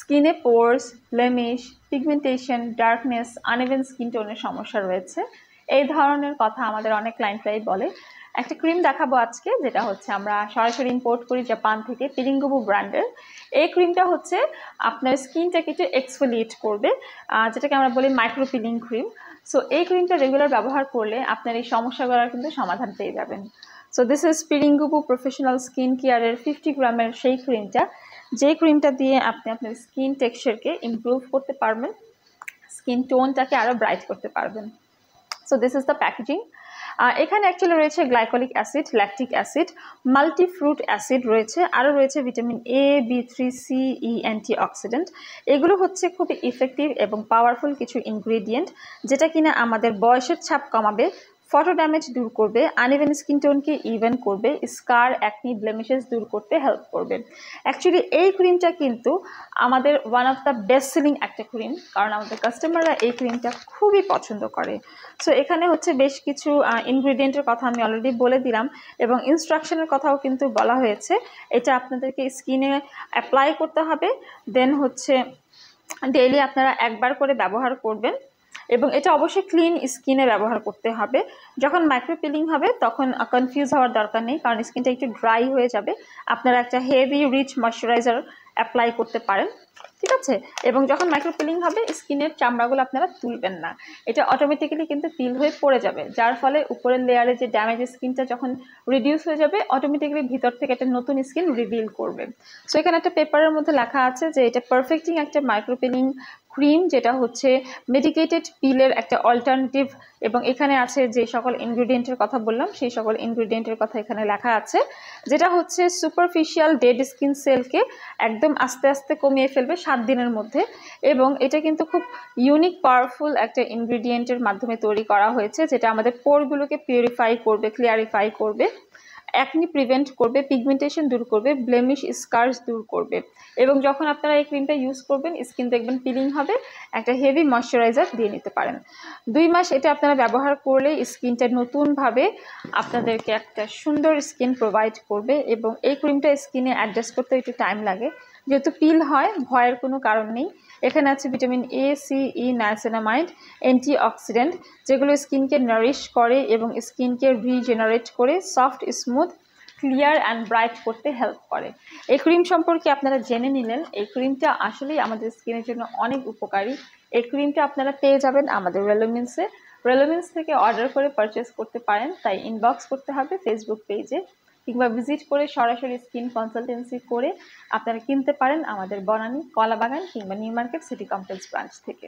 স্কিনে pores, blemish, pigmentation, darkness, uneven skin টোনের সমস্যা রয়েছে, এই ধরনের কথা আমাদের অনেক ক্লায়েন্টরাই বলে। একটা ক্রিম দেখাবো আজকে, যেটা হচ্ছে আমরা সরাসরি ইম্পোর্ট করি জাপান থেকে, পিলিংগুবু ব্র্যান্ডের। এই ক্রিমটা হচ্ছে আপনার স্কিনটাকে একটু এক্সফোলিয়েট করবে, যেটাকে আমরা বলি মাইক্রো পিলিং ক্রিম। সো এই ক্রিমটা রেগুলার ব্যবহার করলে আপনার এই সমস্যাগুলোর কিন্তু সমাধান পেয়ে যাবেন। সো দিস ইজ পিলিংগুবু প্রফেশনাল স্কিন কেয়ারের 50 গ্রামের সেই ক্রিমটা, যে ক্রিমটা দিয়ে আপনি আপনার স্কিন টেক্সচারকে ইমপ্রুভ করতে পারবেন, স্কিন টোনটাকে আরও ব্রাইট করতে পারবেন। So this is the packaging. এখানে অ্যাকচুয়ালি রয়েছে glycolic acid, lactic acid, multifruit acid রয়েছে, আরও রয়েছে vitamin A, B3, C, E antioxidant. এগুলো হচ্ছে খুবই ইফেক্টিভ এবং পাওয়ারফুল কিছু ইনগ্রেডিয়েন্ট, যেটা কিনা আমাদের বয়সের ছাপ কমাবে, ফটো ড্যামেজ দূর করবে, আনইভেন স্কিন টোনকে ইভেন করবে, স্কার, অ্যাকনি, ব্লেমিশেস দূর করতে হেল্প করবে। অ্যাকচুয়ালি এই ক্রিমটা কিন্তু আমাদের one of the best selling একটা ক্রিম, কারণ আমাদের কাস্টমাররা এই ক্রিমটা খুবই পছন্দ করে। সো এখানে হচ্ছে বেশ কিছু ইনগ্রিডিয়েন্টের কথা আমি অলরেডি বলে দিলাম, এবং ইনস্ট্রাকশনের কথাও কিন্তু বলা হয়েছে। এটা আপনাদেরকে স্কিনে অ্যাপ্লাই করতে হবে, দেন হচ্ছে ডেইলি আপনারা একবার করে ব্যবহার করবেন, এবং এটা অবশ্যই ক্লিন স্কিনে ব্যবহার করতে হবে। যখন মাইক্রো পিলিং হবে তখন কনফিউজ হওয়ার দরকার নেই, কারণ স্কিনটা একটু ড্রাই হয়ে যাবে। আপনারা একটা হেভি রিচ ময়শ্চারাইজার অ্যাপ্লাই করতে পারেন, ঠিক আছে? এবং যখন মাইক্রো পিলিং হবে স্কিনের চামড়াগুলো আপনারা তুলবেন না, এটা অটোমেটিক্যালি কিন্তু পিল হয়ে পড়ে যাবে, যার ফলে উপরের লেয়ারে যে ড্যামেজ স্কিনটা যখন রিডিউস হয়ে যাবে, অটোমেটিক্যালি ভিতর থেকে একটা নতুন স্কিন রিভিল করবে। সো এখানে একটা পেপারের মধ্যে লেখা আছে যে এটা পারফেক্টিং একটা মাইক্রো পিলিং ক্রিম, যেটা হচ্ছে মেডিকেটেড পিলের একটা অল্টারনেটিভ, এবং এখানে আছে যে সকল ইনগ্রিডিয়েন্টের কথা বললাম সেই সকল ইনগ্রিডিয়েন্টের কথা এখানে লেখা আছে, যেটা হচ্ছে সুপারফিশিয়াল ডেড স্কিন সেলকে একদম আস্তে আস্তে কমিয়ে ফেলবে 7 দিনের মধ্যে। এবং এটা কিন্তু খুব ইউনিক পাওয়ারফুল একটা ইনগ্রিডিয়েন্টের মাধ্যমে তৈরি করা হয়েছে, যেটা আমাদের পোরগুলোকে পিউরিফাই করবে, ক্লিয়ারিফাই করবে, অ্যাকনি প্রিভেন্ট করবে, পিগমেন্টেশন দূর করবে, ব্লেমিশ স্কার্স দূর করবে। এবং যখন আপনারা এই ক্রিমটা ইউজ করবেন স্কিন দেখবেন পিলিং হবে, একটা হেভি ময়শ্চারাইজার দিয়ে নিতে পারেন। 2 মাস এটা আপনারা ব্যবহার করলে স্কিনটা নতুনভাবে আপনাদেরকে একটা সুন্দর স্কিন প্রোভাইড করবে। এবং এই ক্রিমটা স্কিনে অ্যাডজাস্ট করতে একটু টাইম লাগে, যেহেতু পিল হয় ভয়ের কোনো কারণ নেই। এখানে আছে vitamin A, C, E, niacinamide, antioxidant, যেগুলো স্কিনকে নারিশ করে এবং স্কিনকে রিজেনারেট করে soft, smooth, clear and bright করতে হেল্প করে। এই ক্রিম সম্পর্কে আপনারা জেনে নিলেন। এই ক্রিমটা আসলেই আমাদের স্কিনের জন্য অনেক উপকারী। এই ক্রিমটা আপনারা পেয়ে যাবেন আমাদের রেলোমিন্সে। রেলোমিন্স থেকে অর্ডার করে পারচেস করতে পারেন, তাই ইনবক্স করতে হবে ফেসবুক পেজে, কিংবা ভিজিট করে সরাসরি স্কিন কনসালটেন্সি করে আপনারা কিনতে পারেন আমাদের বনানী, কলাবাগান কিংবা new market city complex branch থেকে।